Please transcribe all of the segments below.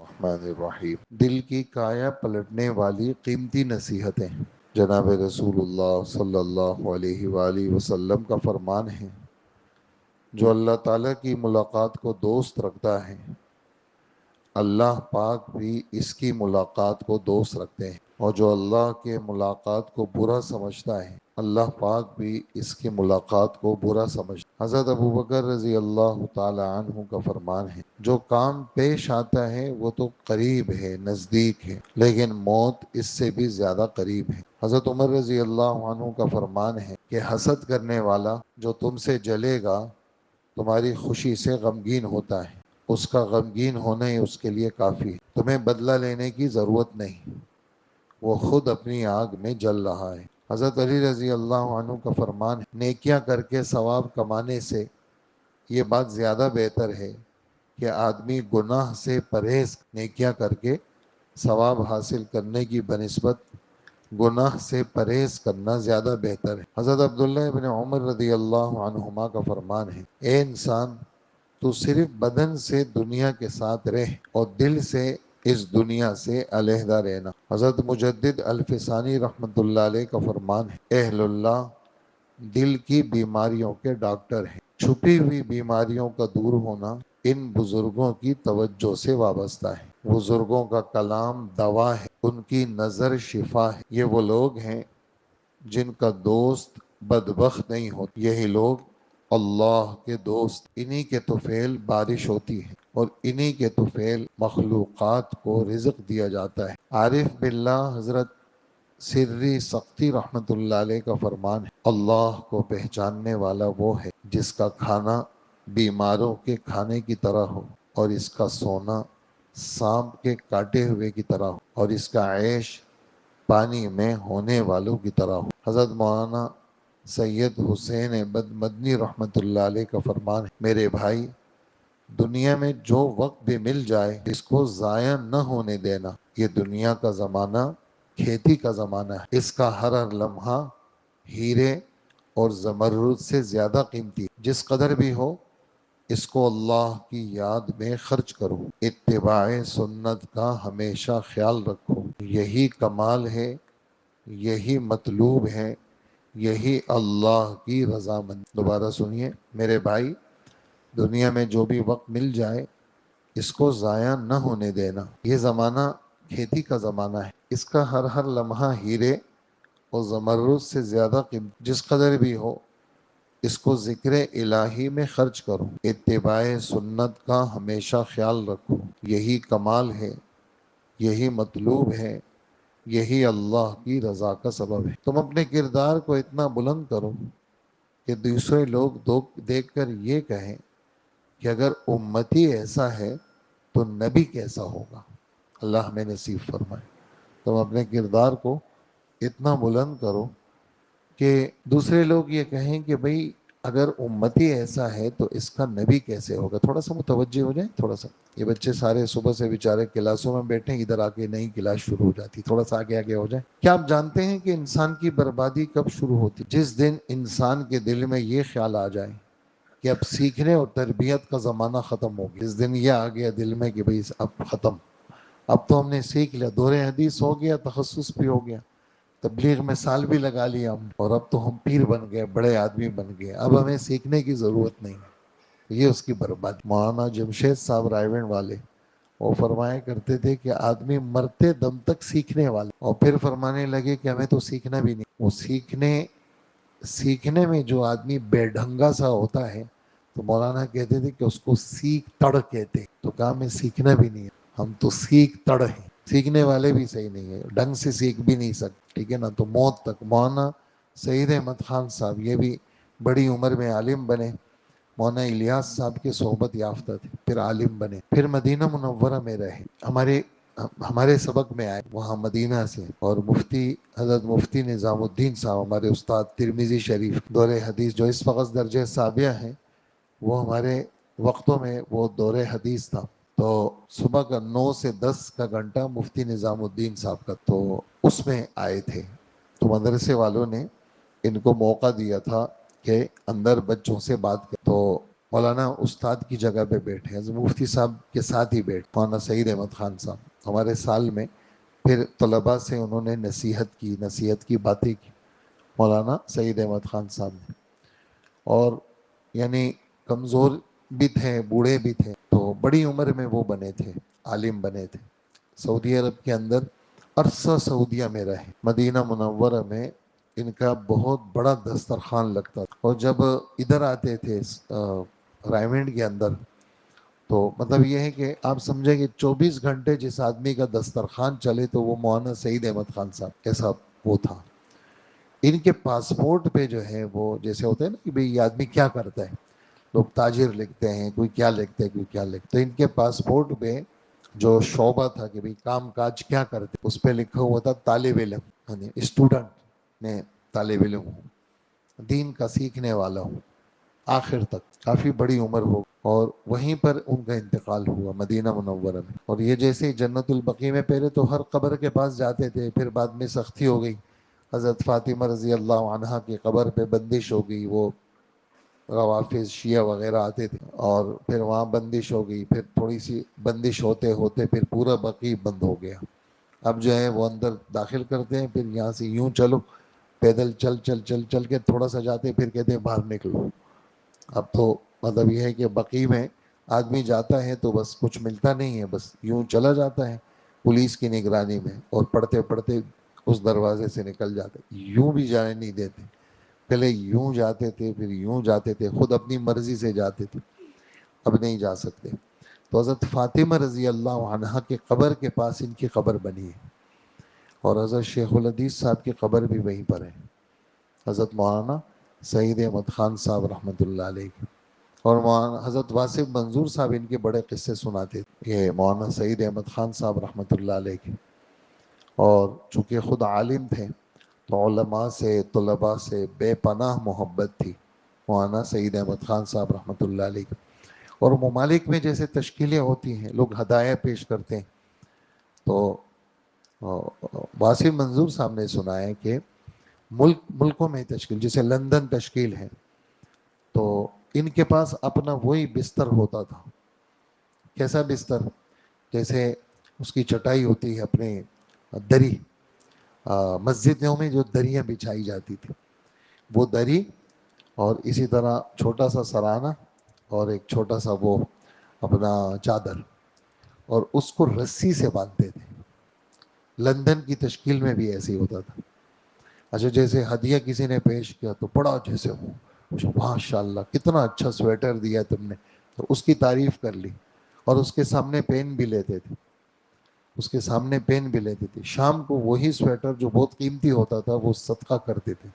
الرحمن الرحیم۔ دل کی کایا پلٹنے والی قیمتی نصیحتیں۔ جناب رسول اللہ صلی اللہ علیہ وآلہ وسلم کا فرمان ہے، جو اللہ تعالیٰ کی ملاقات کو دوست رکھتا ہے، اللہ پاک بھی اس کی ملاقات کو دوست رکھتے ہیں، اور جو اللہ کے ملاقات کو برا سمجھتا ہے، اللہ پاک بھی اس کی ملاقات کو برا سمجھتا ہے۔ حضرت ابوبکر رضی اللہ تعالی عنہ کا فرمان ہے، جو کام پیش آتا ہے وہ تو قریب ہے، نزدیک ہے، لیکن موت اس سے بھی زیادہ قریب ہے۔ حضرت عمر رضی اللہ عنہ کا فرمان ہے کہ حسد کرنے والا جو تم سے جلے گا، تمہاری خوشی سے غمگین ہوتا ہے، اس کا غمگین ہونا ہی اس کے لیے کافی ہے، تمہیں بدلہ لینے کی ضرورت نہیں، وہ خود اپنی آگ میں جل رہا ہے۔ حضرت علی رضی اللہ عنہ کا فرمان ہے، نیکیاں کر کے ثواب کمانے سے یہ بات زیادہ بہتر ہے کہ آدمی گناہ سے پرہیز، نیکیاں کر کے ثواب حاصل کرنے کی بنسبت گناہ سے پرہیز کرنا زیادہ بہتر ہے۔ حضرت عبداللہ ابن عمر رضی اللہ عنہما کا فرمان ہے، اے انسان، تو صرف بدن سے دنیا کے ساتھ رہ اور دل سے اس دنیا سے علیحدہ رہنا۔ حضرت مجدد الفسانی رحمۃ اللہ علیہ کا فرمان ہے، اہل اللہ دل کی بیماریوں کے ڈاکٹر ہیں، چھپی ہوئی بیماریوں کا دور ہونا ان بزرگوں کی توجہ سے وابستہ ہے۔ بزرگوں کا کلام دوا ہے، ان کی نظر شفا ہے۔ یہ وہ لوگ ہیں جن کا دوست بدبخت نہیں ہوتا، یہی لوگ اللہ کے دوست، انہی کے طفیل بارش ہوتی ہے اور انہی کے طفیل مخلوقات کو رزق دیا جاتا ہے۔ عارف باللہ حضرت سری سختی رحمت اللہ علیہ کا فرمان ہے، اللہ کو پہچاننے والا وہ ہے جس کا کھانا بیماروں کے کھانے کی طرح ہو، اور اس کا سونا سانپ کے کاٹے ہوئے کی طرح ہو، اور اس کا عیش پانی میں ہونے والوں کی طرح ہو۔ حضرت مولانا سید حسین احمد مدنی رحمت اللہ علیہ کا فرمان ہے، میرے بھائی، دنیا میں جو وقت بھی مل جائے اس کو ضائع نہ ہونے دینا۔ یہ دنیا کا زمانہ کھیتی کا زمانہ ہے، اس کا ہر ہر لمحہ ہیرے اور زمرد سے زیادہ قیمتی، جس قدر بھی ہو اس کو اللہ کی یاد میں خرچ کرو، اتباع سنت کا ہمیشہ خیال رکھو، یہی کمال ہے، یہی مطلوب ہے، یہی اللہ کی رضامندی۔ دوبارہ سنیے میرے بھائی، دنیا میں جو بھی وقت مل جائے اس کو ضائع نہ ہونے دینا۔ یہ زمانہ کھیتی کا زمانہ ہے، اس کا ہر ہر لمحہ ہیرے اور زمرد سے زیادہ قیمت، جس قدر بھی ہو اس کو ذکر الہی میں خرچ کرو، اتباع سنت کا ہمیشہ خیال رکھو، یہی کمال ہے، یہی مطلوب ہے، یہی اللہ کی رضا کا سبب ہے۔ تم اپنے کردار کو اتنا بلند کرو کہ دوسرے لوگ دیکھ کر یہ کہیں کہ اگر امتی ایسا ہے تو نبی کیسا ہوگا۔ اللہ ہمیں نصیب فرمائے۔ تم اپنے کردار کو اتنا بلند کرو کہ دوسرے لوگ یہ کہیں کہ بھئی اگر امتی ایسا ہے تو اس کا نبی کیسے ہوگا۔ تھوڑا سا متوجہ ہو جائیں، تھوڑا سا۔ یہ بچے سارے صبح سے بیچارے کلاسوں میں بیٹھے ہیں، ادھر آ کے نئی کلاس شروع ہو جاتی، تھوڑا سا آگے آگے ہو جائیں۔ کیا آپ جانتے ہیں کہ انسان کی بربادی کب شروع ہوتی؟ جس دن انسان کے دل میں یہ خیال آ جائے کہ اب سیکھنے اور تربیت کا زمانہ ختم ہو گیا، اس دن یہ آ گیا دل میں کہ بھئی اب ختم، اب تو ہم نے سیکھ لیا، دور حدیث ہو گیا، تخصص بھی ہو گیا، تبلیغ میں سال بھی لگا لیا ہم، اور اب تو ہم پیر بن گئے، بڑے آدمی بن گئے، اب ہمیں سیکھنے کی ضرورت نہیں ہے۔ یہ اس کی بربادی۔ مولانا جمشید صاحب رائے گنج والے وہ فرمایا کرتے تھے کہ آدمی مرتے دم تک سیکھنے والا، اور پھر فرمانے لگے کہ ہمیں تو سیکھنا بھی نہیں۔ وہ سیکھنے میں جو آدمی بے ڈھنگا سا ہوتا ہے تو مولانا کہتے تھے کہ اس کو سیکھ تڑ کہتے، تو کہا میں سیکھنا بھی نہیں ہے، ہم تو سیکھ تڑ ہیں، سیکھنے والے بھی صحیح نہیں ہے، ڈھنگ سے سیکھ بھی نہیں سکتے، ٹھیک ہے نا، تو موت تک۔ مولانا سعید احمد خان صاحب یہ بھی بڑی عمر میں عالم بنے، مولانا الیاس صاحب کے صحبت یافتہ تھے، پھر عالم بنے، پھر مدینہ منورہ میں رہے، ہمارے سبق میں آئے وہاں مدینہ سے، اور حضرت مفتی نظام الدین صاحب ہمارے استاد ترمذی شریف دور حدیث جو اس وقت درجہ ثابیہ ہیں، وہ ہمارے وقتوں میں وہ دور حدیث تھا، تو صبح کا 9 سے 10 کا گھنٹہ مفتی نظام الدین صاحب کا، تو اس میں آئے تھے، تو مدرسے والوں نے ان کو موقع دیا تھا کہ اندر بچوں سے بات کریں، تو مولانا استاد کی جگہ پہ بیٹھے، حضرت مفتی صاحب کے ساتھ ہی بیٹھے، مولانا سعید احمد خان صاحب ہمارے سال میں، پھر طلباء سے انہوں نے نصیحت کی باتیں کی مولانا سعید احمد خان صاحب نے، اور یعنی کمزور بھی تھے، بوڑھے بھی تھے، تو بڑی عمر میں وہ بنے تھے، عالم بنے تھے، سعودی عرب کے اندر عرصہ سعودیہ میں رہے، مدینہ منورہ میں ان کا بہت بڑا دسترخوان لگتا تھا، اور جب ادھر آتے تھے رائمنڈ کے اندر، تو مطلب یہ ہے کہ آپ سمجھیں کہ 24 گھنٹے جس آدمی کا دسترخوان چلے تو وہ مولانا سعید احمد خان صاحب ایسا وہ تھا۔ ان کے پاسپورٹ پہ جو ہے وہ جیسے ہوتے ہیں نا کہ بھئی یہ آدمی کیا کرتا ہے، لوگ تاجر لکھتے ہیں، کوئی کیا لکھتے ہیں، کوئی کیا لکھتے، تو ان کے پاسپورٹ پہ جو شعبہ تھا کہ بھئی کام کاج کیا کرتے، اس پہ لکھا ہوا تھا طالب علم، یعنی اسٹوڈنٹ میں طالب علم ہوں، دین کا سیکھنے والا ہوں، آخر تک کافی بڑی عمر ہو، اور وہیں پر ان کا انتقال ہوا مدینہ منورہ میں۔ اور یہ جیسے جنت البقیع میں پہلے تو ہر قبر کے پاس جاتے تھے، پھر بعد میں سختی ہو گئی، حضرت فاطمہ رضی اللہ عنہا کی قبر پہ بندش ہو گئی، وہ روافظ شیعہ وغیرہ آتے تھے، اور پھر وہاں بندش ہو گئی، پھر تھوڑی سی بندش ہوتے ہوتے پھر پورا بقیع بند ہو گیا۔ اب جو ہے وہ اندر داخل کرتے ہیں، پھر یہاں سے یوں چلو، پیدل چل چل چل چل کے تھوڑا سا جاتے، پھر کہتے ہیں باہر نکلو۔ اب تو مطلب یہ ہے کہ بقیع میں آدمی جاتا ہے تو بس کچھ ملتا نہیں ہے، بس یوں چلا جاتا ہے پولیس کی نگرانی میں، اور پڑھتے پڑھتے اس دروازے سے نکل جاتے، یوں بھی جانے نہیں دیتے، پہلے یوں جاتے تھے، پھر یوں جاتے تھے، خود اپنی مرضی سے جاتے تھے، اب نہیں جا سکتے۔ تو حضرت فاطمہ رضی اللہ عنہا کے قبر کے پاس ان کی قبر بنی ہے، اور حضرت شیخ الحدیث صاحب کی قبر بھی وہیں پر ہے، حضرت مولانا سعید احمد خان صاحب رحمۃ اللہ علیہ کی۔ اور مولانا حضرت واصف منظور صاحب ان کے بڑے قصے سناتے تھے، یہ مولانا سعید احمد خان صاحب رحمۃ اللہ علیہ کے، اور چونکہ خود عالم تھے تو علماء سے، طلباء سے بے پناہ محبت تھی مولانا سعید احمد خان صاحب رحمۃ اللہ علیہ کی۔ اور ممالک میں جیسے تشکیلیں ہوتی ہیں، لوگ ہدایہ پیش کرتے ہیں، تو واصف منظور صاحب نے سنا ہے کہ ملکوں میں تشکیل، جیسے لندن تشکیل ہے، تو ان کے پاس اپنا وہی بستر ہوتا تھا۔ کیسا بستر؟ جیسے اس کی چٹائی ہوتی ہے، اپنے دری، مسجدوں میں جو دریاں بچھائی جاتی تھی وہ دری، اور اسی طرح چھوٹا سا سرانہ، اور ایک چھوٹا سا وہ اپنا چادر، اور اس کو رسی سے باندھتے تھے۔ لندن کی تشکیل میں بھی ایسے ہی ہوتا تھا۔ اچھا، جیسے ہدیہ کسی نے پیش کیا تو پڑا جیسے ہو، ماشاء اللہ کتنا اچھا سویٹر دیا تم نے، تو اس کی تعریف کر لی، اور اس کے سامنے پین بھی لیتے تھے، اس کے سامنے پین بھی لیتے تھے۔ شام کو وہی سویٹر جو بہت قیمتی ہوتا تھا وہ صدقہ کرتے تھے،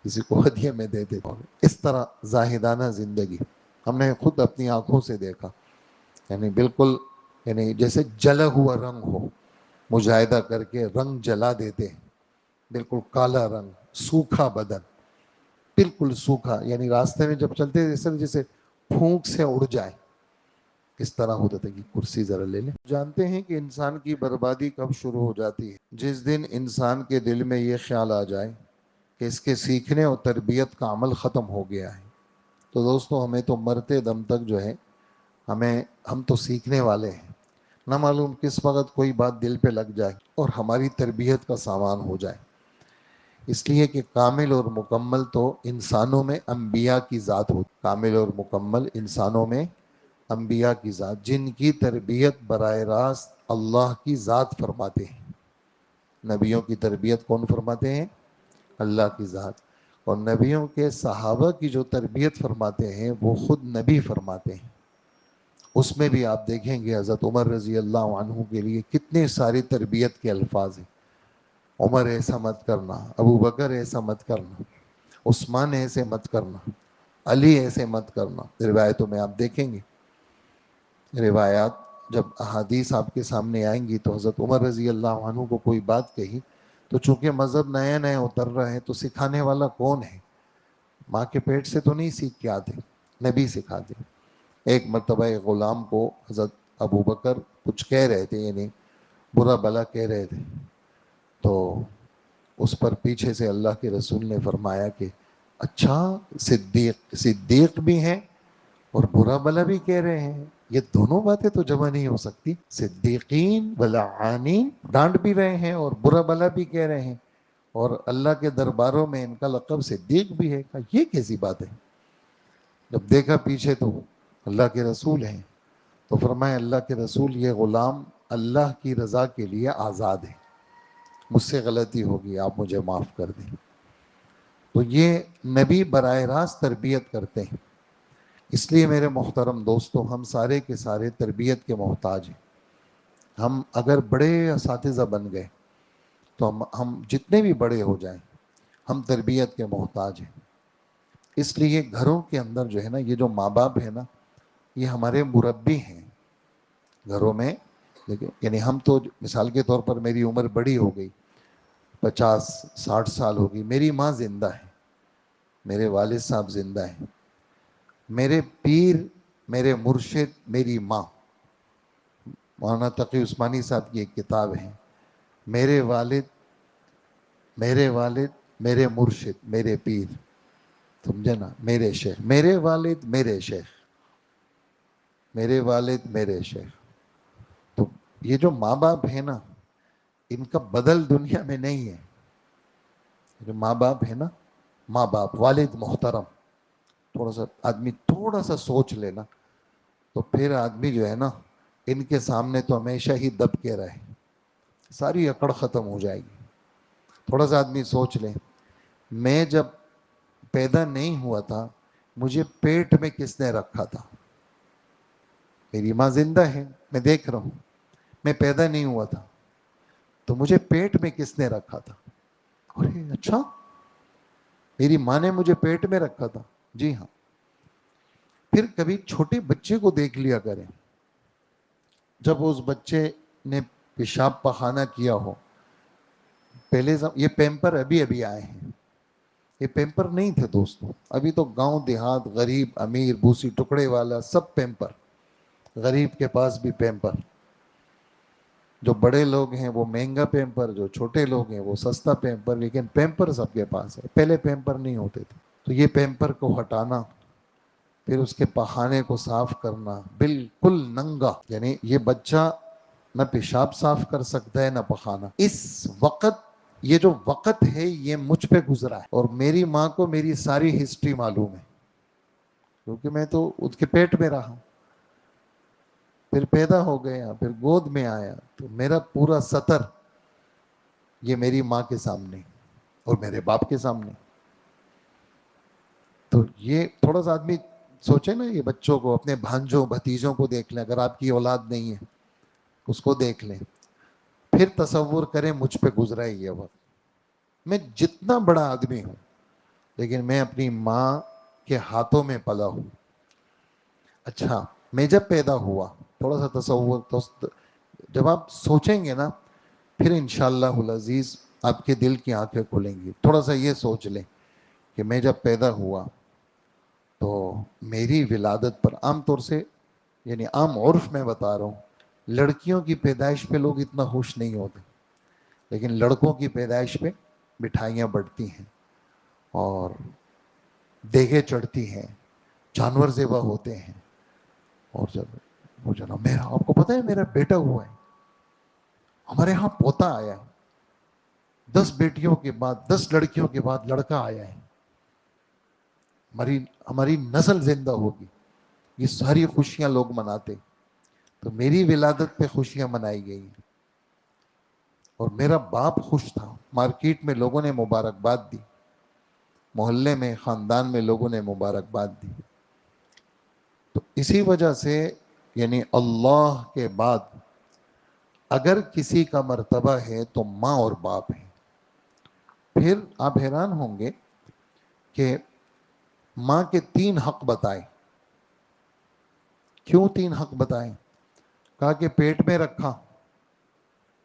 کسی کو ہدیہ میں دیتے تھے۔ اس طرح زاہدانہ زندگی ہم نے خود اپنی آنکھوں سے دیکھا، یعنی بالکل، یعنی جیسے جلا ہوا رنگ ہو، مجاہدہ کر کے رنگ جلا دیتے ہیں، بالکل کالا رنگ، سوکھا بدن، بالکل سوکھا، یعنی راستے میں جب چلتے جیسے پھونک سے اڑ جائے، اس طرح ہوتا تھا۔ کہ کرسی ذرا لے لیں۔ جانتے ہیں کہ انسان کی بربادی کب شروع ہو جاتی ہے؟ جس دن انسان کے دل میں یہ خیال آ جائے کہ اس کے سیکھنے اور تربیت کا عمل ختم ہو گیا ہے۔ تو دوستو، ہمیں تو مرتے دم تک جو ہے، ہم تو سیکھنے والے ہیں، نہ معلوم کس وقت کوئی بات دل پہ لگ جائے اور ہماری تربیت کا سامان ہو جائے۔ اس لیے کہ کامل اور مکمل تو انسانوں میں انبیاء کی ذات ہوتی، کامل اور مکمل انسانوں میں انبیاء کی ذات، جن کی تربیت براہ راست اللہ کی ذات فرماتے ہیں۔ نبیوں کی تربیت کون فرماتے ہیں؟ اللہ کی ذات۔ اور نبیوں کے صحابہ کی جو تربیت فرماتے ہیں وہ خود نبی فرماتے ہیں۔ اس میں بھی آپ دیکھیں گے حضرت عمر رضی اللہ عنہ کے لیے کتنے ساری تربیت کے الفاظ ہیں۔ عمر ایسا مت کرنا، ابو بکر ایسا مت کرنا، عثمان ایسے مت کرنا، علی ایسے مت کرنا۔ روایتوں میں آپ دیکھیں گے، روایات جب احادیث آپ کے سامنے آئیں گی تو حضرت عمر رضی اللہ عنہ کو کوئی بات کہی تو چونکہ مذہب نیا نیا اتر رہا ہے تو سکھانے والا کون ہے؟ ماں کے پیٹ سے تو نہیں سیکھ کے آتے، نبی سکھاتے۔ ایک مرتبہ ایک غلام کو حضرت ابو بکر کچھ کہہ رہے تھے، یعنی برا بلا کہہ رہے تھے، تو اس پر پیچھے سے اللہ کے رسول نے فرمایا کہ اچھا، صدیق بھی ہیں اور برا بلا بھی کہہ رہے ہیں. یہ دونوں باتیں تو جمع نہیں ہو سکتی. صدیقین ولعانین ڈانٹ بھی رہے ہیں اور برا بلا بھی کہہ رہے ہیں، اور اللہ کے درباروں میں ان کا لقب صدیق بھی ہے. یہ کیسی بات ہے؟ جب دیکھا پیچھے تو اللہ کے رسول ہیں، تو فرمایا اللہ کے رسول یہ غلام اللہ کی رضا کے لیے آزاد ہے. مجھ سے غلطی ہوگی، آپ مجھے معاف کر دیں. تو یہ نبی براہ راست تربیت کرتے ہیں. اس لیے میرے محترم دوستو، ہم سارے کے سارے تربیت کے محتاج ہیں. ہم اگر بڑے اساتذہ بن گئے تو ہم جتنے بھی بڑے ہو جائیں ہم تربیت کے محتاج ہیں. اس لیے گھروں کے اندر جو ہے نا، یہ جو ماں باپ ہے نا، یہ ہمارے مربی ہیں گھروں میں. لیکن یعنی ہم تو مثال کے طور پر میری عمر بڑی ہو گئی، 50-60 سال ہو گئی. میری ماں زندہ ہے، میرے والد صاحب زندہ ہیں، میرے پیر، میرے مرشد میری ماں. مولانا تقی عثمانی صاحب کی ایک کتاب ہے، میرے والد، میرے والد، میرے مرشد، میرے پیر. سمجھے نا؟ میرے شیخ، میرے والد، میرے شیخ، میرے والد، میرے شیخ. تو یہ جو ماں باپ ہے نا، ان کا بدل دنیا میں نہیں ہے. جو ماں باپ ہے نا، ماں باپ، والد محترم، تھوڑا سا آدمی تھوڑا سا سوچ لینا تو پھر آدمی جو ہے نا، ان کے سامنے تو ہمیشہ ہی دب کے رہے، ساری اکڑ ختم ہو جائے گی. تھوڑا سا آدمی سوچ لے، میں جب پیدا نہیں ہوا تھا مجھے پیٹ میں کس نے رکھا تھا؟ میری ماں زندہ ہے، میں دیکھ رہا ہوں. میں پیدا نہیں ہوا تھا تو مجھے پیٹ میں کس نے رکھا تھا؟ ارے اچھا، میری ماں نے مجھے پیٹ میں رکھا تھا. جی ہاں. پھر کبھی چھوٹے بچے کو دیکھ لیا کریں، جب اس بچے نے پیشاب پخانہ کیا ہو، پہلے یہ پیمپر ابھی ابھی آئے ہیں، یہ پیمپر نہیں تھے دوستوں. ابھی تو گاؤں دیہات، غریب امیر، بھوسی ٹکڑے والا، سب پیمپر. غریب کے پاس بھی پیمپر. جو بڑے لوگ ہیں وہ مہنگا پیمپر، جو چھوٹے لوگ ہیں وہ سستا پیمپر، لیکن پیمپر سب کے پاس ہے. پہلے پیمپر نہیں ہوتے تھے. تو یہ پیمپر کو ہٹانا، پھر اس کے پخانے کو صاف کرنا، بالکل ننگا. یعنی یہ بچہ نہ پیشاب صاف کر سکتا ہے نہ پخانا. اس وقت، یہ جو وقت ہے یہ مجھ پہ گزرا ہے، اور میری ماں کو میری ساری ہسٹری معلوم ہے، کیونکہ میں تو اس کے پیٹ میں رہا. پھر پیدا ہو گیا، پھر گود میں آیا، تو میرا پورا سطر یہ میری ماں کے سامنے اور میرے باپ کے سامنے. تو یہ تھوڑا سا آدمی سوچے نا، یہ بچوں کو، اپنے بھانجوں بھتیجوں کو دیکھ لیں. اگر آپ کی اولاد نہیں ہے اس کو دیکھ لیں، پھر تصور کریں مجھ پہ گزرا ہے یہ وقت. میں جتنا بڑا آدمی ہوں لیکن میں اپنی ماں کے ہاتھوں میں پلا ہوں. اچھا، میں جب پیدا ہوا، تھوڑا سا تصور تو جب آپ سوچیں گے نا، پھر انشاءاللہ العزیز آپ کے دل کی آنکھیں کھلیں گی. تھوڑا سا یہ سوچ لیں کہ میں جب پیدا ہوا تو میری ولادت پر، عام طور سے یعنی عام عرف میں بتا رہا ہوں، لڑکیوں کی پیدائش پہ لوگ اتنا خوش نہیں ہوتے، لیکن لڑکوں کی پیدائش پہ مٹھائیاں بڑھتی ہیں اور دیگیں چڑھتی ہیں، جانور ذبح ہوتے ہیں. اور جب وہ جناب، میرا، آپ کو پتہ ہے میرا بیٹا ہوا ہے، ہمارے ہاں پوتا آیا ہے، 10 بیٹیوں کے بعد، 10 لڑکیوں کے بعد لڑکا آیا ہے، ہماری نسل زندہ ہوگی. یہ ساری خوشیاں لوگ مناتے. تو میری ولادت پہ خوشیاں منائی گئی اور میرا باپ خوش تھا. مارکیٹ میں لوگوں نے مبارکباد دی، محلے میں، خاندان میں لوگوں نے مبارکباد دی. تو اسی وجہ سے یعنی اللہ کے بعد اگر کسی کا مرتبہ ہے تو ماں اور باپ ہے. پھر آپ حیران ہوں گے کہ ماں کے 3 حق بتائے. کیوں 3 حق بتائے؟ کہا کہ پیٹ میں رکھا،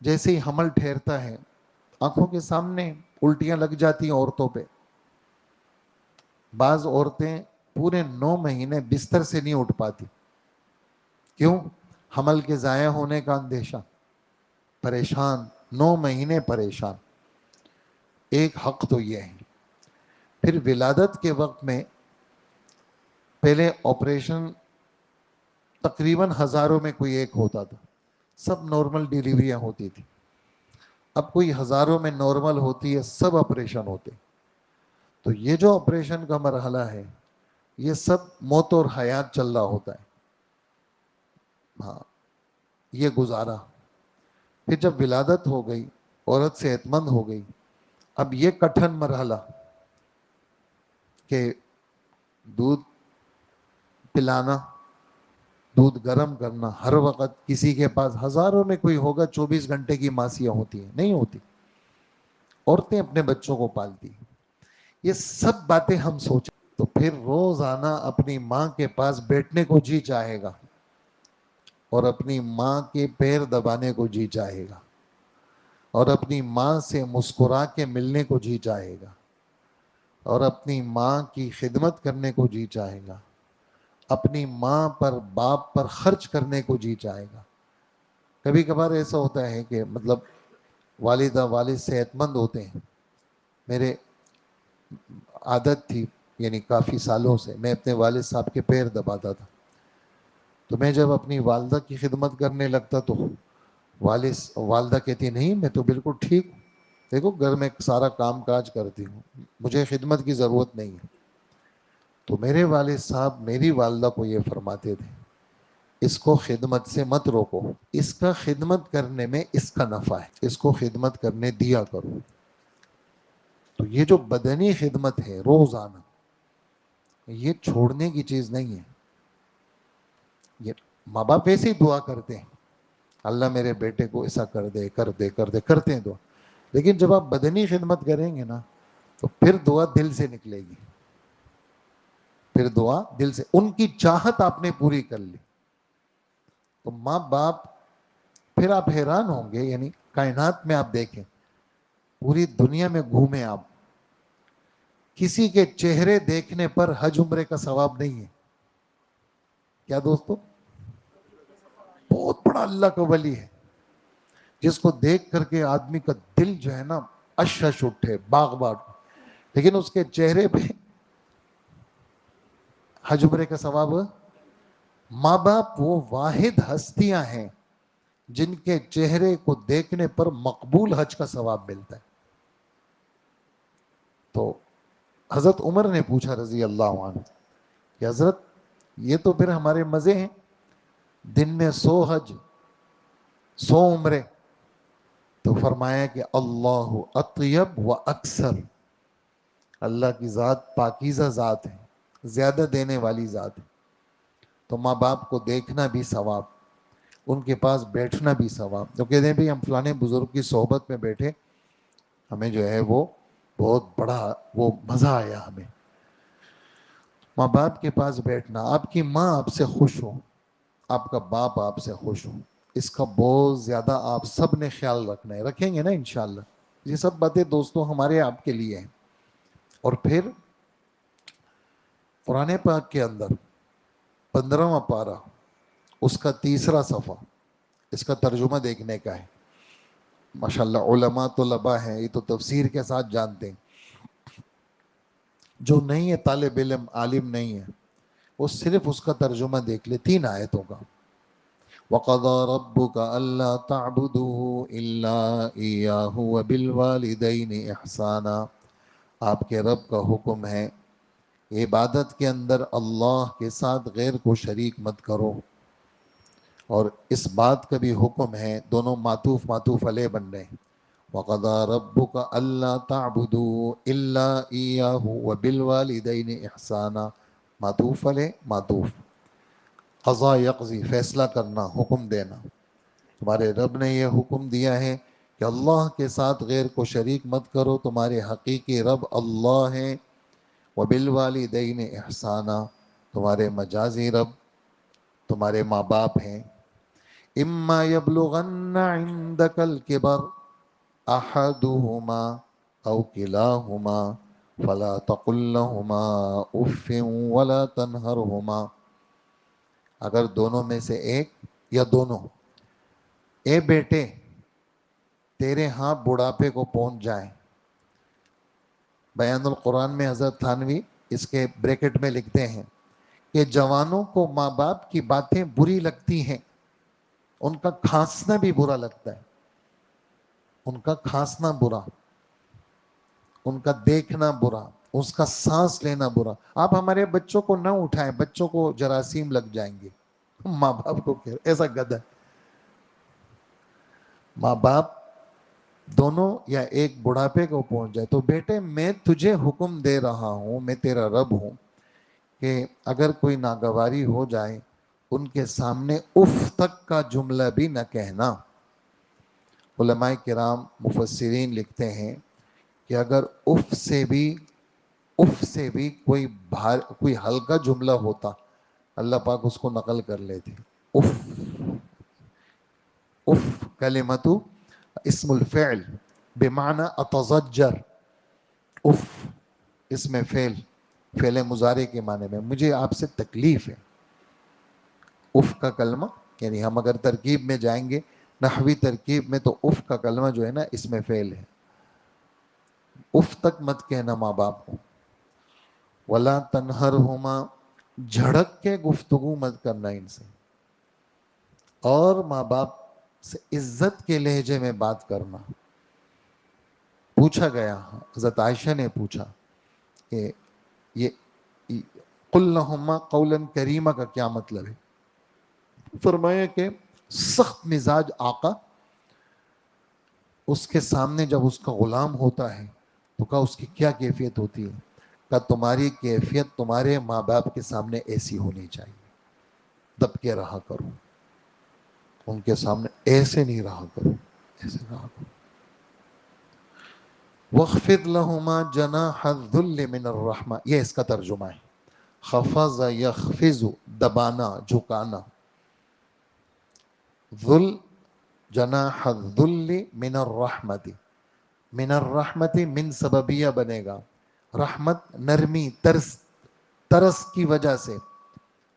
جیسے ہی حمل ٹھہرتا ہے آنکھوں کے سامنے الٹیاں لگ جاتی ہیں عورتوں پہ. بعض عورتیں پورے 9 مہینے بستر سے نہیں اٹھ پاتی. کیوں؟ حمل کے ضائع ہونے کا اندیشہ. پریشان، 9 مہینے پریشان. ایک حق تو یہ ہے. پھر ولادت کے وقت میں پہلے آپریشن تقریباً ہزاروں میں کوئی ایک ہوتا تھا، سب نارمل ڈیلیوریاں ہوتی تھی. اب کوئی ہزاروں میں نارمل ہوتی ہے، سب آپریشن ہوتے. تو یہ جو آپریشن کا مرحلہ ہے یہ سب موت اور حیات چل رہا ہوتا ہے. ہاں، یہ گزارا. پھر جب ولادت ہو گئی، عورت صحت مند ہو گئی، اب یہ کٹھن مرحلہ کہ دودھ پلانا، دودھ گرم کرنا ہر وقت. کسی کے پاس ہزاروں میں کوئی ہوگا 24 گھنٹے کی ماسیاں ہوتی ہیں؟ نہیں ہوتی. عورتیں اپنے بچوں کو پالتی. یہ سب باتیں ہم سوچیں تو پھر روزانہ اپنی ماں کے پاس بیٹھنے کو جی چاہے گا، اور اپنی ماں کے پیر دبانے کو جی چاہے گا، اور اپنی ماں سے مسکرا کے ملنے کو جی چاہے گا، اور اپنی ماں کی خدمت کرنے کو جی چاہے گا، اپنی ماں پر باپ پر خرچ کرنے کو جی چاہے گا. کبھی کبھار ایسا ہوتا ہے کہ مطلب والدہ والد صحت مند ہوتے ہیں. میرے عادت تھی، یعنی کافی سالوں سے میں اپنے والد صاحب کے پیر دباتا تھا. تو میں جب اپنی والدہ کی خدمت کرنے لگتا تو والدہ کہتی نہیں میں تو بالکل ٹھیک ہوں، دیکھو گھر میں سارا کام کاج کرتی ہوں، مجھے خدمت کی ضرورت نہیں ہے. تو میرے والد صاحب میری والدہ کو یہ فرماتے تھے، اس کو خدمت سے مت روکو، اس کا خدمت کرنے میں اس کا نفع ہے، اس کو خدمت کرنے دیا کرو. تو یہ جو بدنی خدمت ہے روزانہ، یہ چھوڑنے کی چیز نہیں ہے. یہ ماں باپ ایسے ہی دعا کرتے ہیں، اللہ میرے بیٹے کو ایسا کر دے کر دے کر دے، کرتے ہیں دعا. لیکن جب آپ بدنی خدمت کریں گے نا تو پھر دعا دل سے نکلے گی. پھر دعا دل سے، ان کی چاہت آپ نے پوری کر لی. تو ماں باپ، پھر آپ حیران ہوں گے، یعنی کائنات میں آپ دیکھیں، پوری دنیا میں گھومیں آپ، کسی کے چہرے دیکھنے پر حج عمرے کا ثواب نہیں ہے. کیا دوستو؟ بہت بڑا اللہ کا ولی ہے جس کو دیکھ کر کے آدمی کا دل جو ہے نا اش اش اٹھے، باغ باغ، لیکن اس کے چہرے پہ حج عمرے کا ثواب. ماں باپ وہ واحد ہستیاں ہیں جن کے چہرے کو دیکھنے پر مقبول حج کا ثواب ملتا ہے. تو حضرت عمر نے پوچھا رضی اللہ عنہ کہ حضرت یہ تو پھر ہمارے مزے ہیں، دن میں 100 حج 100 عمرے. تو فرمایا کہ اللہ اطیب و اکثر، اللہ کی ذات پاکیزہ ذات ہے، زیادہ دینے والی ذات ہے. تو ماں باپ کو دیکھنا بھی ثواب، ان کے پاس بیٹھنا بھی ثواب. تو کہتے ہیں بھائی ہم فلانے بزرگ کی صحبت میں بیٹھے، ہمیں جو ہے وہ بہت بڑا وہ مزہ آیا. ہمیں ماں باپ کے پاس بیٹھنا، آپ کی ماں آپ سے خوش ہو، آپ کا باپ آپ سے خوش ہو، اس کا بہت زیادہ آپ سب نے خیال رکھنا ہے. رکھیں گے نا انشاءاللہ؟ یہ سب باتیں دوستوں ہمارے آپ کے لیے ہیں. اور پھر قرآن پاک کے اندر 15واں پارہ، اس کا 3 صفحہ، اس کا ترجمہ دیکھنے کا ہے. ماشاءاللہ علماء طلباء ہیں، یہ تو تفسیر کے ساتھ جانتے ہیں. جو نہیں ہے طالب علم، عالم نہیں ہے، وہ صرف اس کا ترجمہ دیکھ لے 3 آیتوں کا. وَقَضَى رَبُّكَ أَلَّا تَعْبُدُوا إِلَّا إِيَّاهُ وَبِالْوَالِدَيْنِ إِحْسَانًا. آپ کے رب کا حکم ہے عبادت کے اندر اللہ کے ساتھ غیر کو شریک مت کرو. اور اس بات کا بھی حکم ہے، دونوں معطوف معطوف علیہ بن رہے ہیں. وَقَضَى رَبُّكَ أَلَّا تَعْبُدُوا إِلَّا إِيَّاهُ وَبِالْوَالِدَيْنِ إِحْسَانًا، معطوف علیہ معطوف. قضا یقضی، فیصلہ کرنا، حکم دینا. تمہارے رب نے یہ حکم دیا ہے کہ اللہ کے ساتھ غیر کو شریک مت کرو، تمہارے حقیقی رب اللہ ہیں. وَبِالْوَالِدَيْنِ إِحْسَانًا، تمہارے مجازی رب تمہارے ماں باپ ہیں. إِمَّا يَبْلُغَنَّ عِنْدَكَ الْكِبَرَ أَحَدُهُمَا أَوْ كِلَاهُمَا فَلَا تَقُلْ لَهُمَا أُفٍّ وَلَا تَنْهَرْهُمَا. اگر دونوں میں سے ایک یا دونوں، اے بیٹے تیرے ہاں بڑھاپے کو پہنچ جائیں. بیان القرآن میں حضرت تھانوی اس کے بریکٹ میں لکھتے ہیں کہ جوانوں کو ماں باپ کی باتیں بری لگتی ہیں، ان کا کھانسنا بھی برا لگتا ہے، ان کا کھانسنا برا، ان کا دیکھنا برا، اس کا سانس لینا برا۔ آپ ہمارے بچوں کو نہ اٹھائیں، بچوں کو جراثیم لگ جائیں گے۔ ماں باپ کو کہہ ایسا گدھا ہے۔ ماں باپ دونوں یا ایک بڑھاپے کو پہنچ جائے تو بیٹے میں تجھے حکم دے رہا ہوں، میں تیرا رب ہوں، کہ اگر کوئی ناگواری ہو جائے ان کے سامنے اف تک کا جملہ بھی نہ کہنا۔ علماء کرام مفسرین لکھتے ہیں کہ اگر اف سے بھی کوئی ہلکا جملہ ہوتا، اللہ پاک اس کو نقل کر لیتے۔ اف، اف کلمۃ اسم الفعل بمعنی اتضجر، اف اس میں فعل مضارع کے معنی میں مجھے آپ سے تکلیف ہے۔ اف کا کلمہ یعنی ہم اگر ترکیب میں جائیں گے، نحوی ترکیب میں، تو اف کا کلمہ جو ہے نا اس میں فعل ہے۔ اف تک مت کہنا ماں باپ کو۔ ولا تنہرہما، جھڑک کے گفتگو مت کرنا ان سے، اور ماں باپ سے عزت کے لہجے میں بات کرنا۔ پوچھا گیا، حضرت عائشہ نے پوچھا کہ یہ قل لہما قولا کریما کا کیا مطلب ہے؟ فرمایا کہ سخت مزاج آقا اس کے سامنے جب اس کا غلام ہوتا ہے تو کہا اس کی کیا کیفیت ہوتی ہے؟ کہا تمہاری کیفیت تمہارے ماں باپ کے سامنے ایسی ہونی چاہیے، دب کے رہا کرو، ان کے سامنے ایسے نہیں رہا کرو، ایسے رہا کرو۔ وَاخْفِضْ لَهُمَا جَنَاحَ الذُّلِّ مِنَ الرَّحْمَةِ، یہ اس کا ترجمہ ہے۔ خفض یخفض، دبانا، جھکانا۔ ذل، جناح الذل من الرحمت، من الرحمت من سببیہ بنے گا، رحمت نرمی، ترس کی وجہ سے،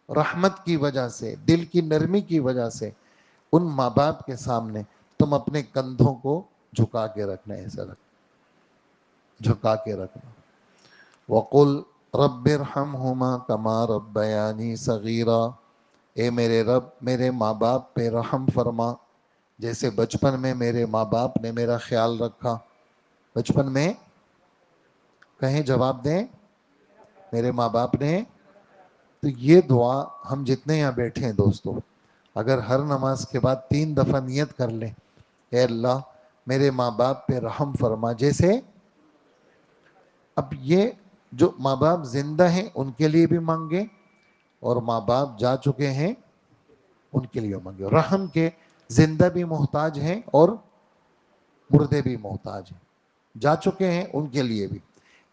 رحمت کی وجہ سے، دل کی نرمی کی وجہ سے ان ماں باپ کے سامنے تم اپنے کندھوں کو جھکا کے رکھنا، ایسا جھکا کے رکھنا۔ وقل رب ارحمہما کما ربیانی صغیرا، اے میرے رب میرے ماں باپ پہ رحم فرما جیسے بچپن میں میرے ماں باپ نے میرا خیال رکھا۔ بچپن میں کہیں جواب دیں، میرے ماں باپ نے۔ تو یہ دعا ہم جتنے یہاں بیٹھے ہیں دوستو، اگر ہر نماز کے بعد 3 دفعہ نیت کر لیں، اے اللہ میرے ماں باپ پہ رحم فرما جیسے، اب یہ جو ماں باپ زندہ ہیں ان کے لیے بھی مانگے، اور ماں باپ جا چکے ہیں ان کے لیے مانگے۔ رحم کے زندہ بھی محتاج ہیں اور مردے بھی محتاج ہیں، جا چکے ہیں ان کے لیے بھی،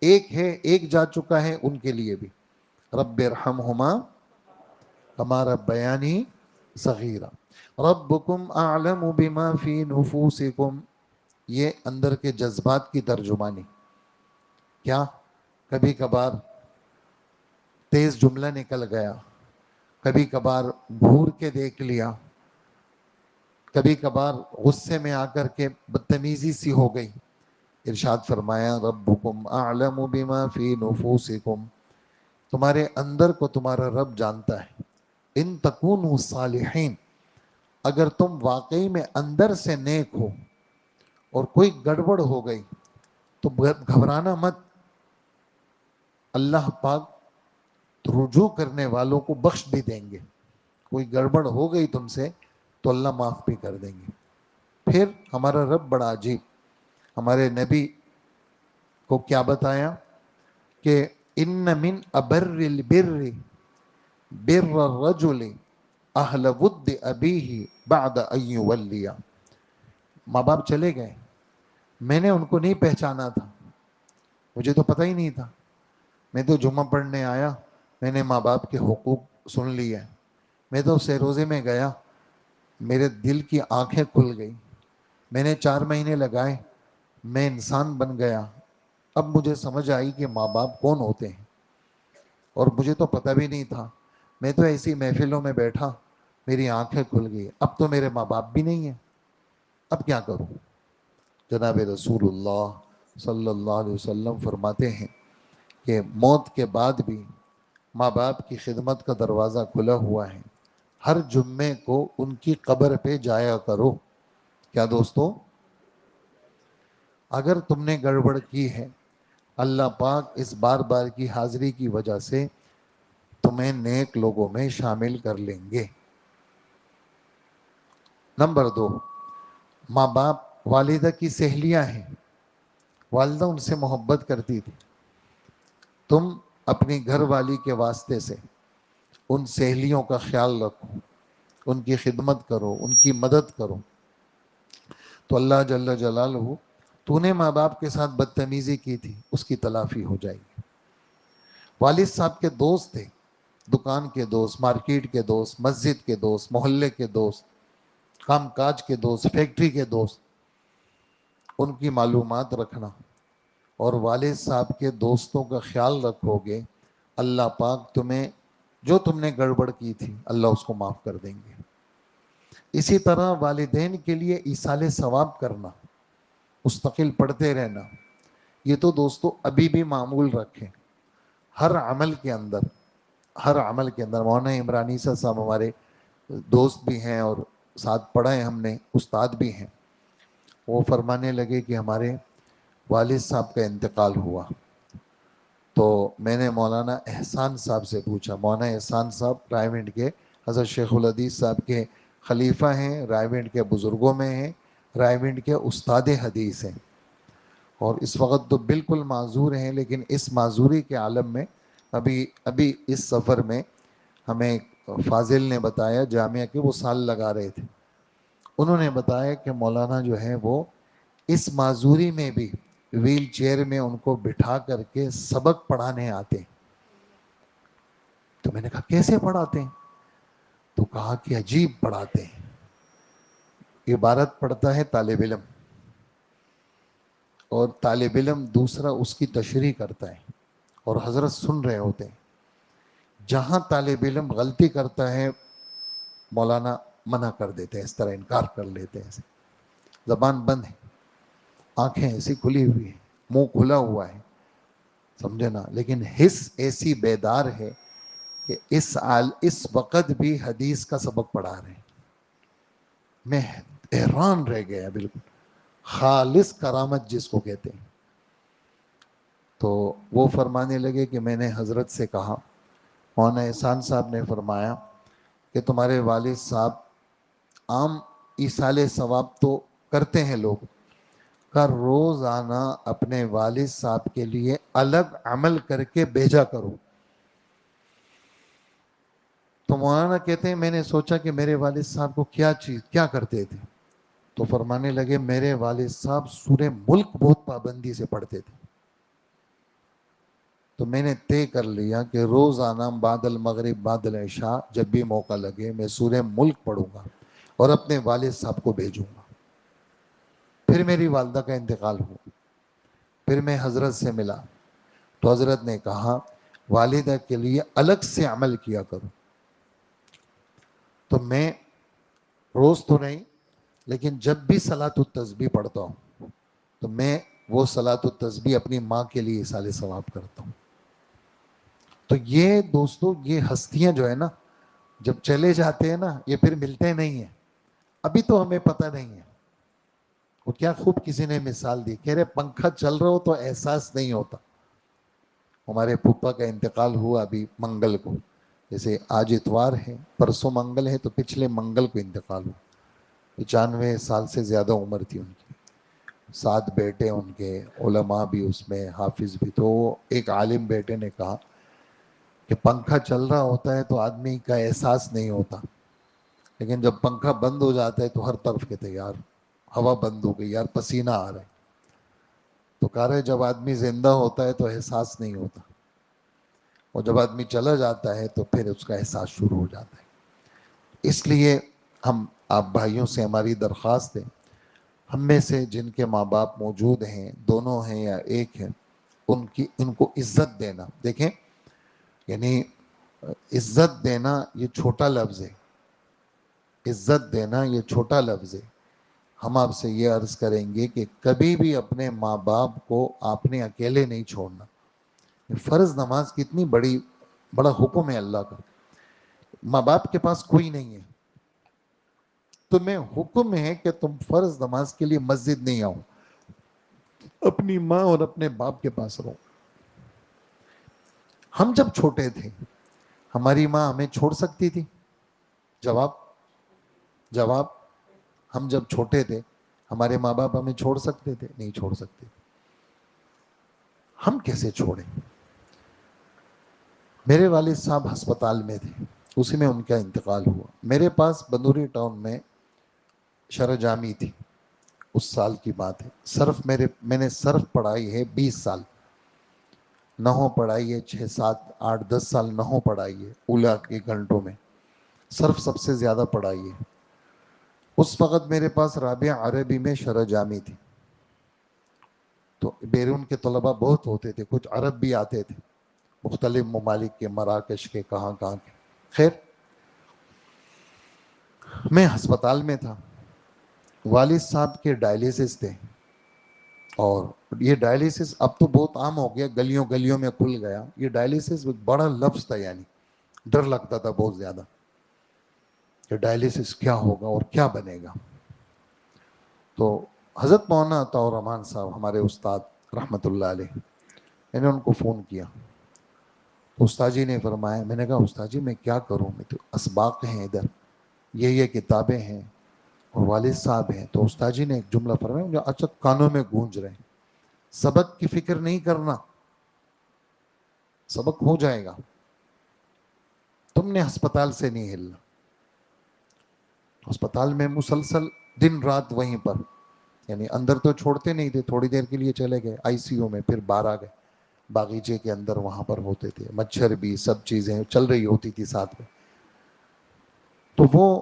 ایک جا چکا ہے ان کے لیے بھی۔ رب ارحمہما کما ربیانی صغیرا، ربکم اعلم بما فی نفوسکم، یہ اندر کے جذبات کی ترجمانی۔ کیا کبھی کبھار تیز جملہ نکل گیا، کبھی کبھار گھور کے دیکھ لیا، کبھی کبھار غصے میں آ کر کے بدتمیزی سی ہو گئی، ارشاد فرمایا ربکم اعلم بما فی نفوسکم، تمہارے اندر کو تمہارا رب جانتا ہے۔ ان تکونوا صالحین، اگر تم واقعی میں اندر سے نیک ہو اور کوئی گڑبڑ ہو گئی تو گھبرانا مت، اللہ پاک رجوع کرنے والوں کو بخش بھی دیں گے۔ کوئی گڑبڑ ہو گئی تم سے تو اللہ معاف بھی کر دیں گے۔ پھر ہمارا رب بڑا عجیب، ہمارے نبی کو کیا بتایا کہ ان من ابر البر بر الرجل اہل ود ابیہ بعد ان یولی، ماں باپ چلے گئے، میں نے ان کو نہیں پہچانا تھا، مجھے تو پتہ ہی نہیں تھا، میں تو جمعہ پڑھنے آیا، میں نے ماں باپ کے حقوق سن لیے، میں تو سیروزے میں گیا، میرے دل کی آنکھیں کھل گئی، میں نے 4 مہینے لگائے، میں انسان بن گیا، اب مجھے سمجھ آئی کہ ماں باپ کون ہوتے ہیں، اور مجھے تو پتہ بھی نہیں تھا، میں تو ایسی محفلوں میں بیٹھا، میری آنکھیں کھل گئی، اب تو میرے ماں باپ بھی نہیں ہیں، اب کیا کروں؟ جناب رسول اللہ صلی اللہ علیہ وسلم فرماتے ہیں کہ موت کے بعد بھی ماں باپ کی خدمت کا دروازہ کھلا ہوا ہے، ہر جمعے کو ان کی قبر پہ جایا کرو۔ کیا دوستو؟ اگر تم نے گڑبڑ کی ہے، اللہ پاک اس بار بار کی حاضری کی وجہ سے تمہیں نیک لوگوں میں شامل کر لیں گے۔ نمبر 2، ماں باپ والدہ کی سہیلیاں ہیں، والدہ ان سے محبت کرتی تھی، تم اپنی گھر والی کے واسطے سے ان سہیلیوں کا خیال رکھو، ان کی خدمت کرو، ان کی مدد کرو، تو اللہ جل جلالہ تو نے ماں باپ کے ساتھ بدتمیزی کی تھی اس کی تلافی ہو جائے گی۔ والد صاحب کے دوست تھے، دکان کے دوست، مارکیٹ کے دوست، مسجد کے دوست، محلے کے دوست، کام کاج کے دوست، فیکٹری کے دوست، ان کی معلومات رکھنا اور والد صاحب کے دوستوں کا خیال رکھو گے، اللہ پاک تمہیں جو تم نے گڑبڑ کی تھی اللہ اس کو معاف کر دیں گے۔ اسی طرح والدین کے لیے ایصال ثواب کرنا، مستقل پڑھتے رہنا، یہ تو دوستو ابھی بھی معمول رکھیں۔ ہر عمل کے اندر مولانا عمرانی صاحب ہمارے دوست بھی ہیں اور ساتھ پڑھے ہم نے، استاد بھی ہیں، وہ فرمانے لگے کہ ہمارے والد صاحب کا انتقال ہوا تو میں نے مولانا احسان صاحب سے پوچھا، مولانا احسان صاحب رائے ونڈ کے حضرت شیخ الحدیث صاحب کے خلیفہ ہیں، رائے ونڈ کے بزرگوں میں ہیں، رائے ونڈ کے استاد حدیث ہیں، اور اس وقت تو بالکل معذور ہیں، لیکن اس معذوری کے عالم میں ابھی اس سفر میں ہمیں فاضل نے بتایا، جامعہ کے وہ سال لگا رہے تھے، انہوں نے بتایا کہ مولانا جو ہے وہ اس معذوری میں بھی ویل چیئر میں ان کو بٹھا کر کے سبق پڑھانے آتے ہیں۔ تو میں نے کہا کیسے پڑھاتے ہیں؟ تو کہا کہ عجیب پڑھاتے ہیں۔ عبارت پڑھتا ہے طالب علم، اور طالب علم دوسرا اس کی تشریح کرتا ہے اور حضرت سن رہے ہوتے ہیں۔ جہاں طالب علم غلطی کرتا ہے مولانا منع کر دیتے ہیں، اس طرح انکار کر لیتے ہیں، ایسے زبان بند ہے، آنکھیں ایسی کھلی ہوئی ہیں، منہ کھلا ہوا ہے، سمجھے نا، لیکن حس ایسی بیدار ہے کہ اس وقت بھی حدیث کا سبق پڑھا رہے ہیں۔ میں حیران رہ گیا، بالکل خالص کرامت جس کو کہتے ہیں۔ تو وہ فرمانے لگے کہ میں نے حضرت سے کہا، مولانا احسان صاحب نے فرمایا کہ تمہارے والد صاحب عام ایصال ثواب تو کرتے ہیں لوگ، کا روزانہ اپنے والد صاحب کے لیے الگ عمل کر کے بھیجا کرو۔ تو مولانا کہتے ہیں میں نے سوچا کہ میرے والد صاحب کو کیا کرتے تھے، تو فرمانے لگے میرے والد صاحب سورہ ملک بہت پابندی سے پڑھتے تھے، تو میں نے طے کر لیا کہ روزانہ بعد المغرب بعد العشاء جب بھی موقع لگے میں سورہ ملک پڑھوں گا اور اپنے والد صاحب کو بھیجوں گا۔ پھر میری والدہ کا انتقال ہوا، پھر میں حضرت سے ملا تو حضرت نے کہا والدہ کے لیے الگ سے عمل کیا کرو۔ تو میں روز تو نہیں، لیکن جب بھی صلاۃ التسبیح پڑھتا ہوں تو میں وہ صلاۃ التسبیح اپنی ماں کے لیے ایصال ثواب کرتا ہوں۔ تو یہ دوستو یہ ہستیاں جو ہے نا، جب چلے جاتے ہیں نا یہ پھر ملتے نہیں ہیں۔ ابھی تو ہمیں پتہ نہیں ہے، وہ کیا خوب کسی نے مثال دی، کہہ رہے پنکھا چل رہا ہو تو احساس نہیں ہوتا۔ ہمارے پھوپھا کا انتقال ہوا ابھی منگل کو، جیسے آج اتوار ہے، پرسوں منگل ہے، تو پچھلے منگل کو انتقال ہوا۔ 95 سال سے زیادہ عمر تھی ان کی، 7 بیٹے ان کے، علماء بھی اس میں، حافظ بھی۔ تو ایک عالم بیٹے نے کہا کہ پنکھا چل رہا ہوتا ہے تو آدمی کا احساس نہیں ہوتا، لیکن جب پنکھا بند ہو جاتا ہے تو ہر طرف کہتے یار ہوا بند ہو گئی، یار پسینہ آ رہا ہے۔ تو کہہ رہے جب آدمی زندہ ہوتا ہے تو احساس نہیں ہوتا، اور جب آدمی چلا جاتا ہے تو پھر اس کا احساس شروع ہو جاتا ہے۔ اس لیے آپ بھائیوں سے ہماری درخواست ہے، ہم میں سے جن کے ماں باپ موجود ہیں، دونوں ہیں یا ایک ہیں، ان کو عزت دینا۔ دیکھیں یعنی عزت دینا یہ چھوٹا لفظ ہے، عزت دینا یہ چھوٹا لفظ ہے۔ ہم آپ سے یہ عرض کریں گے کہ کبھی بھی اپنے ماں باپ کو آپ نے اکیلے نہیں چھوڑنا۔ فرض نماز کتنی بڑی بڑا حکم ہے اللہ کا. ماں باپ کے پاس کوئی نہیں ہے، تمہیں حکم ہے کہ تم فرض نماز کے لیے مسجد نہیں آؤ، اپنی ماں اور اپنے باپ کے پاس رہو. ہم جب چھوٹے تھے ہماری ماں ہمیں چھوڑ سکتی تھی؟ جواب جواب ہم جب چھوٹے تھے ہمارے ماں باپ ہمیں چھوڑ سکتے تھے؟ نہیں چھوڑ سکتے. ہم کیسے چھوڑیں؟ میرے والد صاحب ہسپتال میں تھے، اسی میں ان کا انتقال ہوا. میرے پاس بندوری ٹاؤن میں شرح جامی تھی، اس سال کی بات ہے. میں نے صرف پڑھائی ہے 20 سال، نحو پڑھائی ہے 6 7 8 10 سال نحو پڑھائی ہے اولا کے گھنٹوں میں، صرف سب سے زیادہ پڑھائی ہے. اس وقت میرے پاس رابعہ عربی میں شرح جامی تھی. تو بیرون کے طلباء بہت ہوتے تھے، کچھ عرب بھی آتے تھے مختلف ممالک کے، مراکش کے، کہاں کہاں کے. خیر، میں ہسپتال میں تھا، والد صاحب کے ڈائلیسس تھے. اور یہ ڈائلیسس اب تو بہت عام ہو گیا، گلیوں گلیوں میں کھل گیا. یہ ڈائلیسس ایک بڑا لفظ تھا، یعنی ڈر لگتا تھا بہت زیادہ کہ ڈائلیسس کیا ہوگا اور کیا بنے گا. تو حضرت مولانا عطاء الرحمان صاحب ہمارے استاد رحمۃ اللہ علیہ، میں نے ان کو فون کیا. استاد جی نے فرمایا، میں نے کہا استاد جی میں کیا کروں، میں تو اسباق ہیں ادھر، یہ کتابیں ہیں اور والد صاحب ہیں. تو استاد جی نے ایک جملہ فرمایا مجھے اچھا کانوں میں گونج رہے ہیں، سبق کی فکر نہیں کرنا، سبق ہو جائے گا، تم نے ہسپتال سے نہیں ہلنا. ہسپتال میں مسلسل دن رات وہیں پر، یعنی اندر تو چھوڑتے نہیں تھے، تھوڑی دیر کے لیے چلے گئے آئی سی یو میں، پھر باہر آ گئے باغیچے کے اندر، وہاں پر ہوتے تھے مچھر بھی، سب چیزیں چل رہی ہوتی تھی ساتھ میں. تو وہ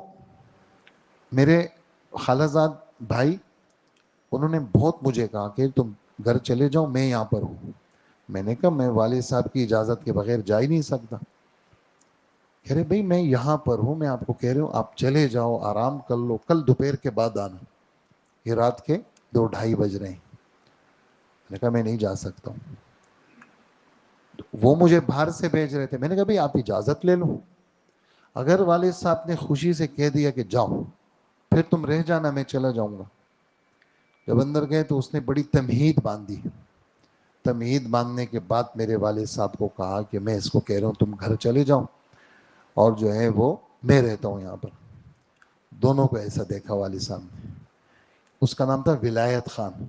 میرے خالہ زاد بھائی، انہوں نے بہت مجھے کہا کہ تم گھر چلے جاؤ، میں یہاں پر ہوں. میں نے کہا میں والد صاحب کی اجازت کے بغیر جا ہی نہیں سکتا. کہہ رہے بھائی میں یہاں پر ہوں، میں آپ کو کہہ رہا ہوں آپ چلے جاؤ، آرام کر لو، کل دوپہر کے بعد آنا. یہ رات کے 2 2:30 بج رہے ہیں. میں نے کہا میں نہیں جا سکتا ہوں. وہ مجھے باہر سے بھیج رہے تھے. میں نے کہا بھائی آپ اجازت لے لو، اگر والد صاحب نے خوشی سے کہہ دیا کہ جاؤ پھر تم رہ جانا، میں چلا جاؤں گا. جب اندر گئے تو اس نے بڑی تمہید باندھی. تمہید باندھنے کے بعد میرے والد صاحب کو کہا کہ میں اس کو کہہ رہا ہوں تم گھر چلے جاؤ، اور جو ہے وہ میں رہتا ہوں یہاں پر. دونوں کو ایسا دیکھا والد صاحب نے. اس کا نام تھا ولایت خان.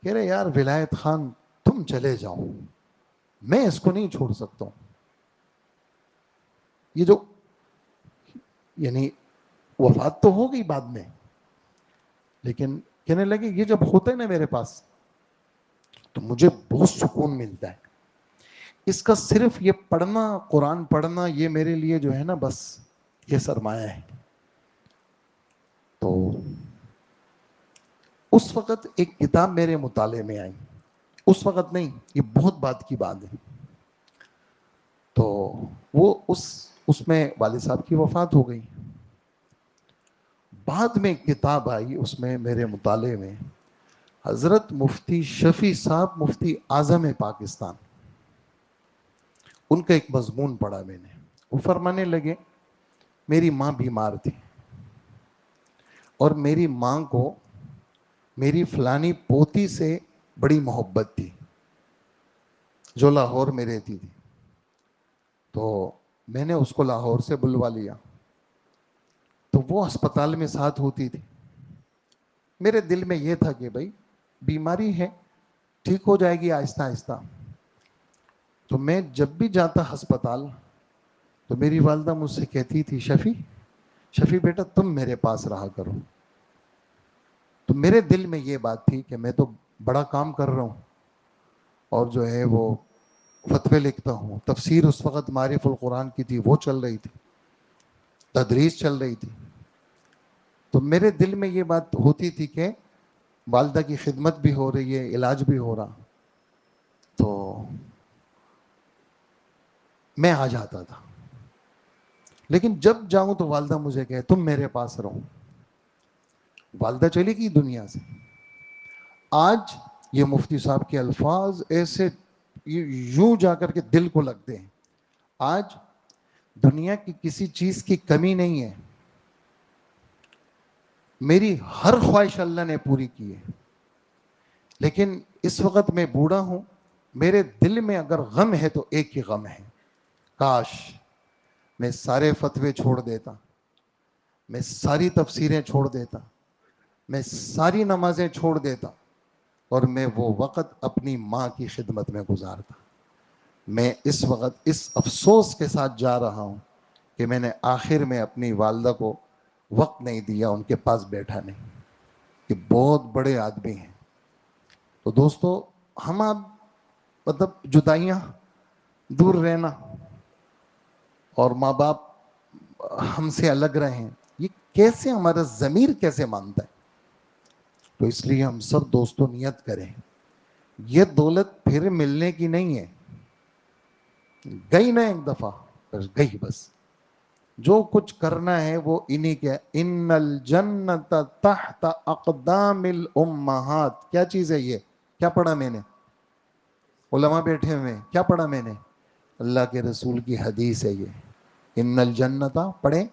کہہ رہے یار ولایت خان تم چلے جاؤ، میں اس کو نہیں چھوڑ سکتا ہوں. یہ جو یعنی وفات تو ہو گئی بعد میں، لیکن کہنے لگے یہ جب ہوتا ہے نا میرے پاس تو مجھے بہت سکون ملتا ہے. اس کا صرف یہ پڑھنا، قرآن پڑھنا، یہ میرے لیے جو ہے نا بس یہ سرمایہ ہے. تو اس وقت ایک کتاب میرے مطالعے میں آئی، اس وقت نہیں، یہ بہت بات کی بات ہے. تو وہ اس میں والد صاحب کی وفات ہو گئی. بعد میں ایک کتاب آئی، اس میں میرے مطالعے میں حضرت مفتی شفیع صاحب، مفتی اعظم پاکستان، ان کا ایک مضمون پڑھا میں نے. وہ فرمانے لگے میری ماں بیمار تھی اور میری ماں کو میری فلانی پوتی سے بڑی محبت تھی جو لاہور میں رہتی تھی. تو میں نے اس کو لاہور سے بلوا لیا، تو وہ اسپتال میں ساتھ ہوتی تھی. میرے دل میں یہ تھا کہ بھائی بیماری ہے، ٹھیک ہو جائے گی آہستہ آہستہ. تو میں جب بھی جاتا ہسپتال تو میری والدہ مجھ سے کہتی تھی شفیع بیٹا تم میرے پاس رہا کرو. تو میرے دل میں یہ بات تھی کہ میں تو بڑا کام کر رہا ہوں اور جو ہے وہ فتوے لکھتا ہوں. تفسیر اس وقت معرف القرآن کی تھی، وہ چل رہی تھی، تدریس چل رہی تھی. تو میرے دل میں یہ بات ہوتی تھی کہ والدہ کی خدمت بھی ہو رہی ہے، علاج بھی ہو رہا. تو میں آ جاتا تھا، لیکن جب جاؤں تو والدہ مجھے کہے تم میرے پاس رہو. والدہ چلی گئی دنیا سے. آج یہ مفتی صاحب کے الفاظ ایسے یوں جا کر کے دل کو لگتے ہیں. آج دنیا کی کسی چیز کی کمی نہیں ہے، میری ہر خواہش اللہ نے پوری کی ہے، لیکن اس وقت میں بوڑھا ہوں، میرے دل میں اگر غم ہے تو ایک ہی غم ہے، کاش میں سارے فتوے چھوڑ دیتا، میں ساری تفسیریں چھوڑ دیتا، میں ساری نمازیں چھوڑ دیتا اور میں وہ وقت اپنی ماں کی خدمت میں گزارتا۔ میں اس وقت اس افسوس کے ساتھ جا رہا ہوں کہ میں نے آخر میں اپنی والدہ کو وقت نہیں دیا، ان کے پاس بیٹھا نہیں، کہ بہت بڑے آدمی ہیں۔ تو دوستو، ہم آپ مطلب جدائیاں، دور رہنا اور ماں باپ ہم سے الگ رہیں، یہ کیسے ہمارا ضمیر کیسے مانتا ہے؟ تو اس لیے ہم سب دوستوں نیت کریں، یہ دولت پھر ملنے کی نہیں ہے، گئی نا ایک دفعہ بس گئی، بس جو کچھ کرنا ہے وہ انہی کے۔ ان الجنت تحت اقدام الامہات، کیا چیز ہے یہ؟ کیا پڑھا میں نے؟ علماء بیٹھے ہوئے، کیا پڑھا میں نے؟ اللہ کے رسول کی حدیث ہے یہ، ان الجنت، پڑھیں،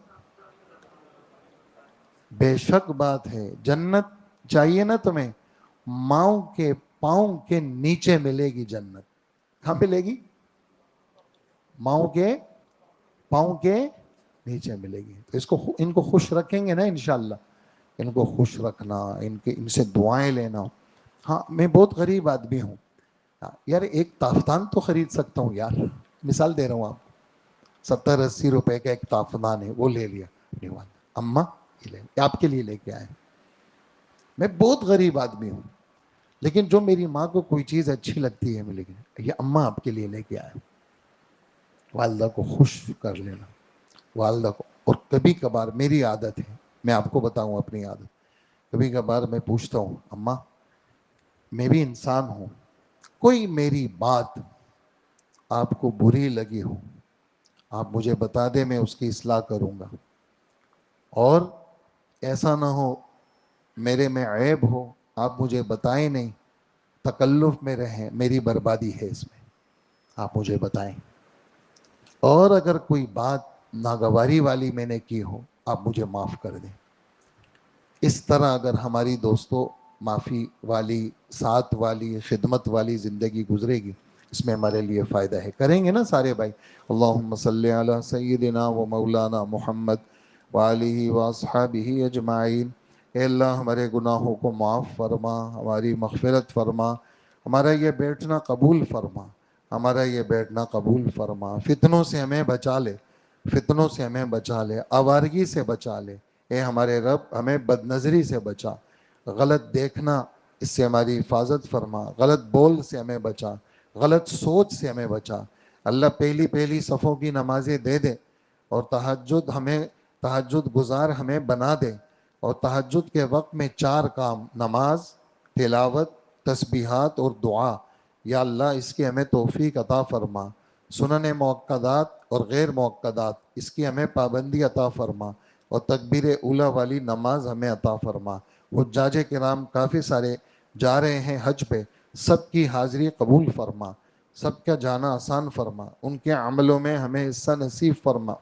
بے شک بات ہے، جنت چاہیے نا تمہیں، ماؤں کے پاؤں کے نیچے ملے گی جنت۔ کہاں ملے گی؟ ماؤں کے پاؤں کے نیچے ملے گی۔ تو ان کو خوش رکھیں گے نا انشاءاللہ، ان کو خوش رکھنا، ان سے دعائیں لینا۔ ہاں میں بہت غریب آدمی ہوں یار، ایک تافتان تو خرید سکتا ہوں یار، مثال دے رہا ہوں آپ کو، 70-80 روپے کا ایک تافتان ہے، وہ لے لیا اپنی والدہ، اماں یہ لے، آپ کے لیے لے کے آئے۔ میں بہت غریب آدمی ہوں، لیکن جو میری ماں کو کوئی چیز اچھی لگتی ہے میں لیکن یہ اماں آپ کے لیے لے کے آئے، والدہ کو خوش کر لینا، والدہ کو۔ اور کبھی کبھار میری عادت ہے، میں آپ کو بتاؤں اپنی عادت، کبھی کبھار میں پوچھتا ہوں، اماں میں بھی انسان ہوں، کوئی میری بات آپ کو بری لگی ہو آپ مجھے بتا دیں، میں اس کی اصلاح کروں گا، اور ایسا نہ ہو میرے میں عیب ہو آپ مجھے بتائیں نہیں، تکلف میں رہیں، میری بربادی ہے اس میں، آپ مجھے بتائیں، اور اگر کوئی بات ناگواری والی میں نے کی ہو آپ مجھے معاف کر دیں۔ اس طرح اگر ہماری دوستوں معافی والی، ساتھ والی، خدمت والی زندگی گزرے گی، اس میں ہمارے لیے فائدہ ہے۔ کریں گے نا سارے بھائی؟ اللہم صلی علی سیدنا و مولانا محمد وآلہ واصحابہ اجمعین۔ اے اللہ ہمارے گناہوں کو معاف فرما، ہماری مغفرت فرما، ہمارا یہ بیٹھنا قبول فرما، ہمارا یہ بیٹھنا قبول فرما، فتنوں سے ہمیں بچا لے، فتنوں سے ہمیں بچا لے، آوارگی سے بچا لے، اے ہمارے رب ہمیں بد نظری سے بچا، غلط دیکھنا اس سے ہماری حفاظت فرما، غلط بول سے ہمیں بچا، غلط سوچ سے ہمیں بچا۔ اللہ پہلی پہلی صفوں کی نمازیں دے دے، اور تہجد گزار ہمیں بنا دے، اور تہجد کے وقت میں 4 کام، نماز، تلاوت، تسبیحات اور دعا، یا اللہ اس کی ہمیں توفیق عطا فرما، سنن موقدات اور غیر موقدات اس کی ہمیں پابندی عطا فرما، اور تکبیر اولیٰ والی نماز ہمیں عطا فرما۔ حجاج کرام کافی سارے جا رہے ہیں حج پہ، سب کی حاضری قبول فرما، سب کا جانا آسان فرما، ان کے عملوں میں ہمیں حصہ نصیب فرما،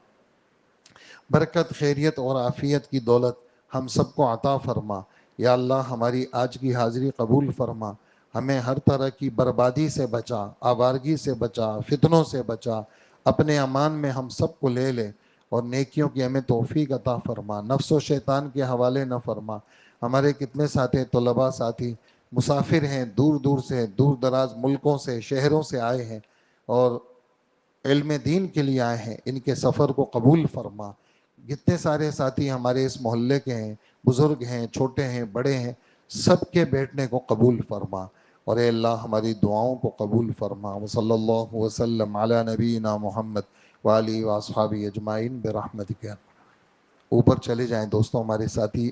برکت، خیریت اور عافیت کی دولت ہم سب کو عطا فرما۔ یا اللہ ہماری آج کی حاضری قبول فرما، ہمیں ہر طرح کی بربادی سے بچا، آوارگی سے بچا، فتنوں سے بچا، اپنے امان میں ہم سب کو لے لے، اور نیکیوں کی ہمیں توفیق عطا فرما، نفس و شیطان کے حوالے نہ فرما۔ ہمارے کتنے ساتھی طلباء ساتھی مسافر ہیں، دور دور سے، دور دراز ملکوں سے، شہروں سے آئے ہیں، اور علم دین کے لیے آئے ہیں، ان کے سفر کو قبول فرما۔ جتنے سارے ساتھی ہمارے اس محلے کے ہیں، بزرگ ہیں، چھوٹے ہیں، بڑے ہیں، سب کے بیٹھنے کو قبول فرما، اور اے اللہ ہماری دعاؤں کو قبول فرما۔ وصلی اللہ وسلم علی نبینا محمد وآلہ واصحابہ اجمعین برحمتک۔ اوپر چلے جائیں دوستوں، ہمارے ساتھی